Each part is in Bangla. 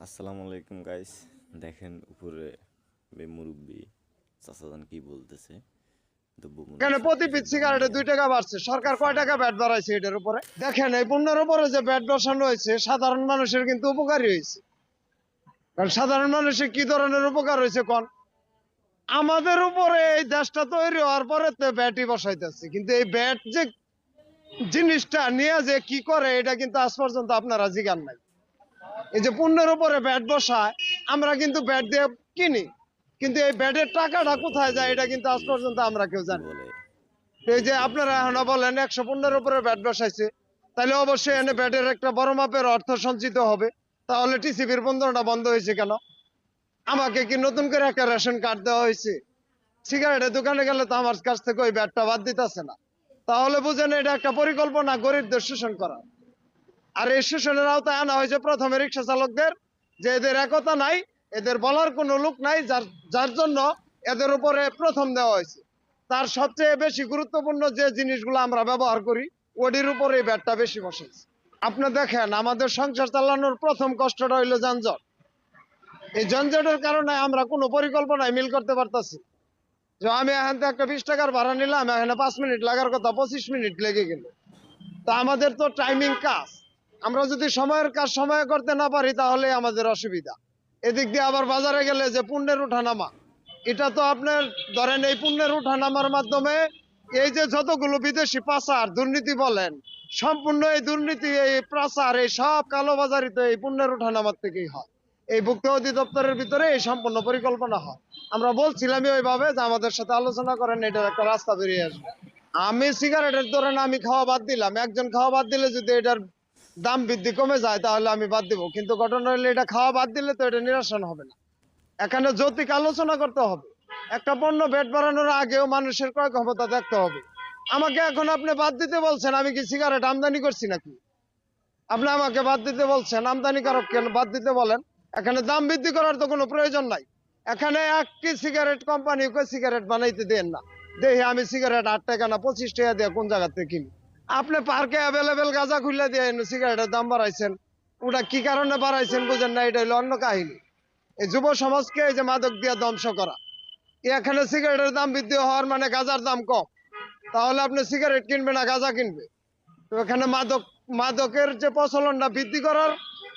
আসসালামু আলাইকুম গাইস। দেখেন উপরে মুরব্বী চাচাজান কি বলতেছে। এখানে প্রতি পিস সিগারেটে 2 টাকা বাড়ছে। সরকার কয় টাকা ব্যাট বাড়াইছে এটার উপরে? দেখেন এই পণ্যের উপরে যে ব্যাট বসানো হয়েছে সাধারণ মানুষের কিন্তু উপকারী হয়েছে। কারণ সাধারণ মানুষের কি ধরনের উপকার হয়েছে কোন? আমাদের উপরে এই দেশটা তৈরি হওয়ার পরে তো ব্যাটই বসাইতেছে, কিন্তু এই ব্যাট যে জিনিসটা নিয়ে যে কি করে এটা কিন্তু আজ পর্যন্ত আপনারা জিগান নাই। এই যে পণ্যের উপরে ব্যাট বসায়, আমরা কিন্তু ব্যাট দিয়ে কিনি, কিন্তু এই ব্যাটের টাকাটা কোথায় যায় এটা কিন্তু আজ পর্যন্ত আমরা কেউ কি জানি না। বলে এই যে আপনারা এখন বলেন 115 উপরে ব্যাট বসাইছে, তাহলে অবশ্যই এনে ব্যাটের একটা বড় মাপের অর্থ সঞ্চিত হবে। তাহলে টিসিবির বন্ধনটা বন্ধ হয়েছে কেন? আমাকে কি নতুন করে একটা রেশন কার্ড দেওয়া হয়েছে? সিগারেটের দোকানে গেলে তো আমার কাছ থেকে ওই ব্যাটটা বাদ দিতেছে না। তাহলে বুঝেন এটা একটা পরিকল্পনা গরিবদের শোষণ করা। আর এই শোষণের আওতায় আনা হয়েছে প্রথমে রিক্সা চালকদের, যে এদের একতা নাই, এদের বলার কোনো লোক নাই, যার যার জন্য এদের উপরে প্রথম দেওয়া হয়েছে। তার সবচেয়ে বেশি গুরুত্বপূর্ণ যে জিনিসগুলো আমরা ব্যবহার করি ওটির উপরে এই ব্যাটটা বেশি বসেছে। আপনি দেখেন আমাদের সংসার চালানোর প্রথম কষ্টটা হইলো যানজট। এই যানজটের কারণে আমরা কোনো পরিকল্পনায় মিল করতে পারতাছি। যে আমি এখান থেকে একটা 20 টাকার ভাড়া নিলাম, এখানে 5 মিনিট লাগার কথা 25 মিনিট লেগে গেল। তা আমাদের তো টাইমিং কাজ, আমরা যদি সময়ের কাজ সময়ে করতে না পারি তাহলে আমাদের অসুবিধা। এদিক দিয়ে আবার বাজারে গেলে যে পুণ্যের উঠানামা, এটা তো আপনার ধরেন এই পুণ্যের উঠানামার মাধ্যমে এই যে যতগুলো বিদেশি পাচার দুর্নীতি বলেন, সম্পূর্ণ এই দুর্নীতি, এই পাচার, এই সব কালোবাজারি তো এই পুণ্যের উঠানামার থেকেই হয়। এই ভুক্তি অধিদপ্তরের ভিতরে এই সম্পূর্ণ পরিকল্পনা হয়। আমরা বলছিলামই ওইভাবে যে আমাদের সাথে আলোচনা করেন, এটার একটা রাস্তা বেরিয়ে আসবে। আমি সিগারেটের ধরেন আমি খাওয়া বাদ দিলাম, একজন খাওয়া বাদ দিলে যদি এটার দাম বৃদ্ধি কমে যায় তাহলে আমি বাদ দিব, কিন্তু ঘটনা হলে এটা খাওয়া বাদ দিলে তো এটা নিরসন হবে না। এখানে যৌক্তিক আলোচনা করতে হবে। একটা পণ্য ভ্যাট বাড়ানোর আগেও মানুষের ক্রয় ক্ষমতা দেখতে হবে। আমাকে এখন আপনি বাদ দিতে বলছেন, আমি কি সিগারেট আমদানি করছি নাকি? আপনি আমাকে বাদ দিতে বলছেন, আমদানিকারক কেন বাদ দিতে বলেন? এখানে দাম বৃদ্ধি করার তো কোনো প্রয়োজন নাই। এখানে একটি সিগারেট কোম্পানি সিগারেট বানাইতে দেন না, দেখি আমি সিগারেট 8 টাকা না 25 টাকা দিয়ে কোন জায়গা থেকে কিনি। আপনি পার্কে অ্যাভেলেবেল গাঁজা খুললে দিয়ে সিগারেটের দাম বাড়াইছেন, ওটা কি কারণে বাড়াইছেন বুঝেন না, এটা হলো অন্য কাহিনী। এই যুব সমাজকে এই যে মাদক দিয়ে ধ্বংস করা, এখানে সিগারেটের দাম বৃদ্ধি হওয়ার মানে গাঁজার দাম কম, তাহলে আপনি সিগারেট কিনবে না গাঁজা কিনবে? তো এখানে মাদকের যে প্রচলনটা বৃদ্ধি করার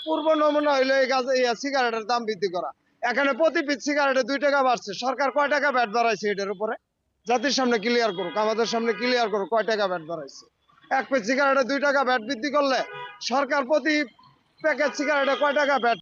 পূর্ব নমুনা হইলো এই গাঁজা সিগারেটের দাম বৃদ্ধি করা। এখানে প্রতি পিস সিগারেটে 2 টাকা বাড়ছে। সরকার কয় টাকা ব্যাট বাড়াইছে এটার উপরে? জাতির সামনে ক্লিয়ার করুক, আমাদের সামনে ক্লিয়ার করুক কয় টাকা ব্যাট বাড়াইছে। এক পিস সিগারেটে 2 টাকা ব্যাট বৃদ্ধি করলে সরকার প্রতি প্যাকেট সিগারেটে কয় টাকা ব্যাট